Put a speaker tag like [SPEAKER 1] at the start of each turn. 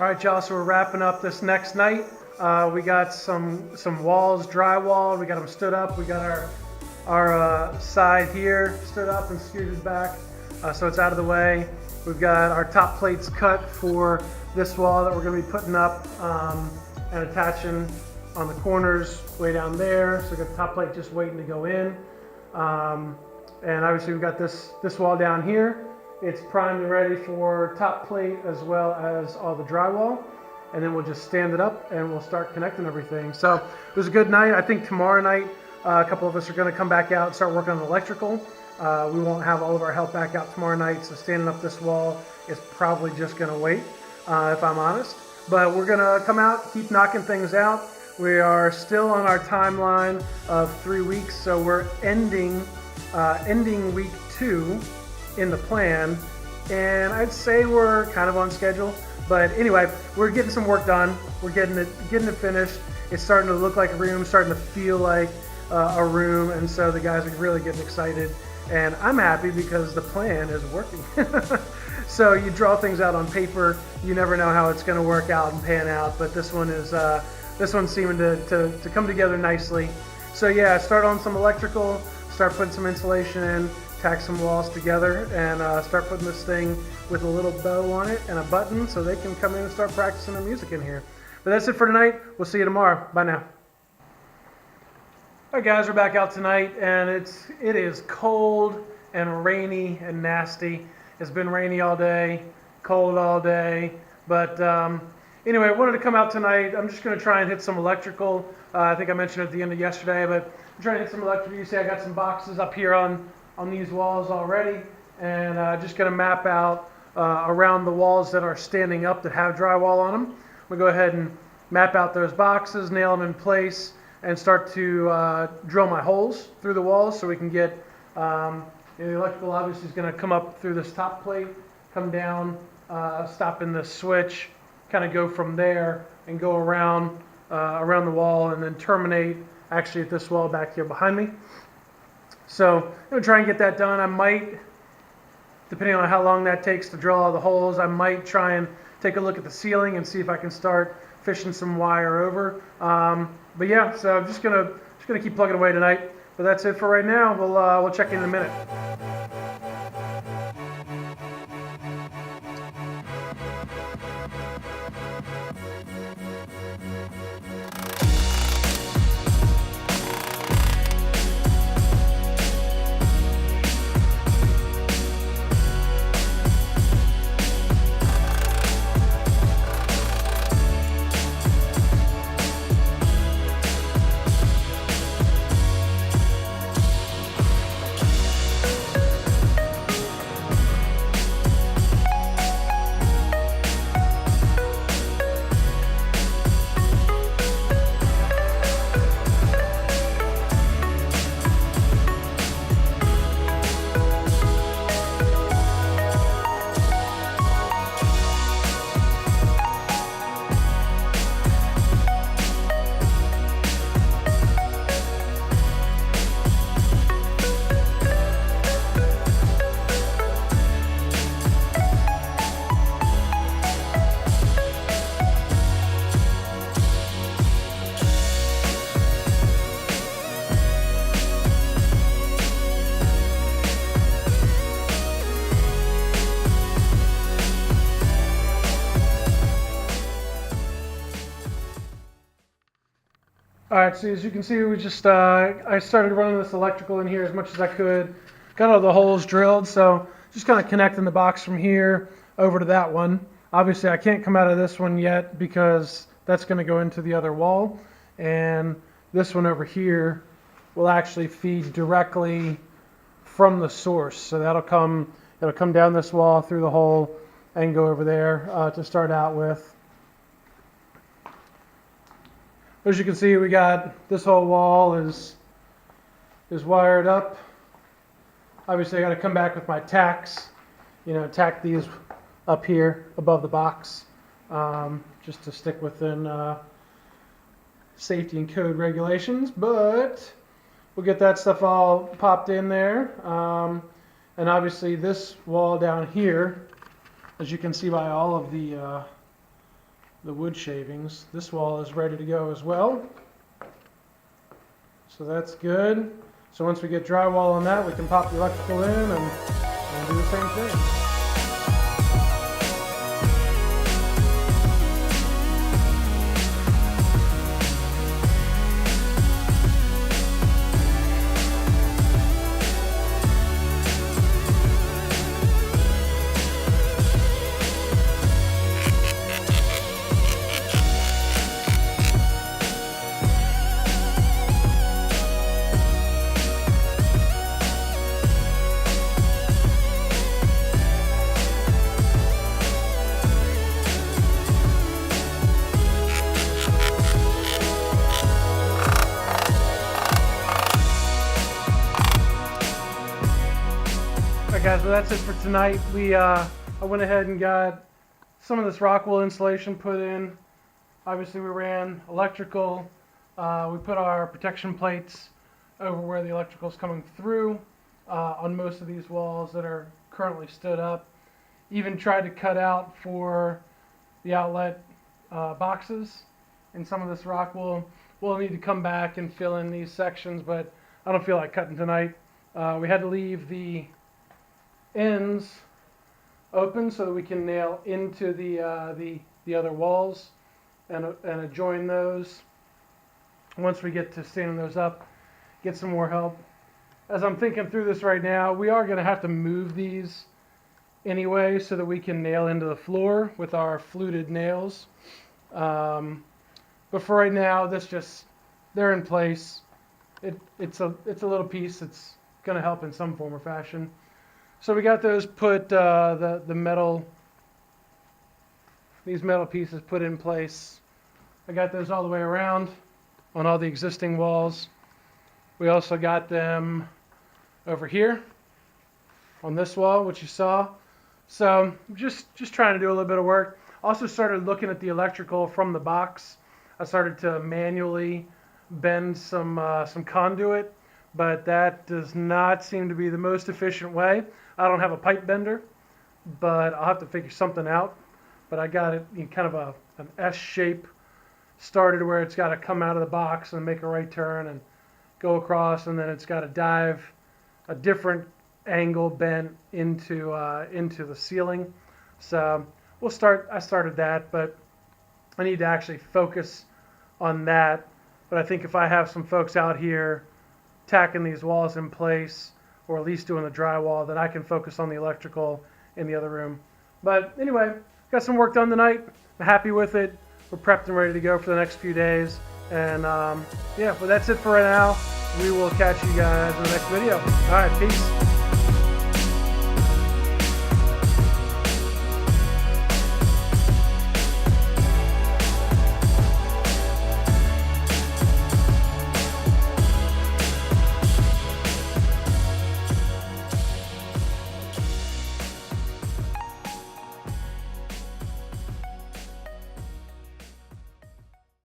[SPEAKER 1] All right, y'all, so we're wrapping up this next night. We got some walls drywalled. We got them stood up. We got our side here stood up and scooted back, so it's out of the way. We've got our top plates cut for this wall that we're going to be putting up and attaching on the corners way down there. So we've got the top plate just waiting to go in. And obviously we've got this wall down here. It's primed and ready for top plate as well as all the drywall. And then we'll just stand it up and we'll start connecting everything. So it was a good night. I think tomorrow night a couple of us are going to come back out and start working on electrical. We won't have all of our help back out tomorrow night, so standing up this wall is probably just going to wait, if I'm honest. But we're going to come out, keep knocking things out. We are still on our timeline of 3 weeks, so we're ending week 2 in the plan, and I'd say we're kind of on schedule. But anyway, we're getting some work done. We're getting it finished. It's starting to look like a room, starting to feel like a room, and so the guys are really getting excited. And I'm happy because the plan is working. So you draw things out on paper, you never know how it's going to work out and pan out. But this one's seeming to come together nicely. So yeah, start on some electrical, start putting some insulation in, tack some walls together, and start putting this thing with a little bow on it and a button so they can come in and start practicing their music in here. But that's it for tonight. We'll see you tomorrow. Bye now. All right, guys, we're back out tonight, and it is cold and rainy and nasty. It's been rainy all day, cold all day, but anyway, I wanted to come out tonight. I'm just going to try and hit some electrical. I think I mentioned at the end of yesterday, but I'm trying to hit some electrical. You see I got some boxes up here on these walls already, and just going to map out around the walls that are standing up that have drywall on them. We'll go ahead and map out those boxes, nail them in place, and start to drill my holes through the walls so we can get, the electrical obviously is going to come up through this top plate, come down, stop in this switch, kind of go from there and go around the wall and then terminate actually at this wall back here behind me. So I'm going to try and get that done. I might, depending on how long that takes to drill all the holes, I might try and take a look at the ceiling and see if I can start fishing some wire over. But yeah, so I'm just gonna keep plugging away tonight. But that's it for right now. We'll check in a minute. All right, so as you can see, we just I started running this electrical in here as much as I could. Got all the holes drilled, so just kind of connecting the box from here over to that one. Obviously, I can't come out of this one yet because that's going to go into the other wall, and this one over here will actually feed directly from the source. So it'll come down this wall through the hole and go over there to start out with. As you can see, we got this whole wall is wired up. Obviously, I got to come back with my tacks, tack these up here above the box, just to stick within safety and code regulations. But we'll get that stuff all popped in there. And obviously, this wall down here, as you can see by all of the the wood shavings. This wall is ready to go as well. So that's good. So once we get drywall on that, we can pop the electrical in and do the same thing. Alright guys, well that's it for tonight. I went ahead and got some of this rock wool insulation put in. Obviously we ran electrical. We put our protection plates over where the electrical is coming through on most of these walls that are currently stood up. Even tried to cut out for the outlet boxes in some of this rock wool. We'll need to come back and fill in these sections, but I don't feel like cutting tonight. We had to leave the ends open so that we can nail into the other walls and join those. Once we get to standing those up, get some more help. As I'm thinking through this right now, we are going to have to move these anyway so that we can nail into the floor with our fluted nails. But for right now, they're in place. It's a little piece that's going to help in some form or fashion. So we got those put, these metal pieces put in place. I got those all the way around on all the existing walls. We also got them over here on this wall, which you saw. So just trying to do a little bit of work. Also started looking at the electrical from the box. I started to manually bend some conduit, but that does not seem to be the most efficient way. I don't have a pipe bender, but I'll have to figure something out. But I got it in kind of an S shape, started where it's got to come out of the box and make a right turn and go across, and then it's got to dive a different angle bent into the ceiling. So I started that, but I need to actually focus on that. But I think if I have some folks out here tacking these walls in place, or at least doing the drywall, then I can focus on the electrical in the other room. But anyway, got some work done tonight. I'm happy with it. We're prepped and ready to go for the next few days. And yeah, well that's it for right now. We will catch you guys in the next video. All right, peace.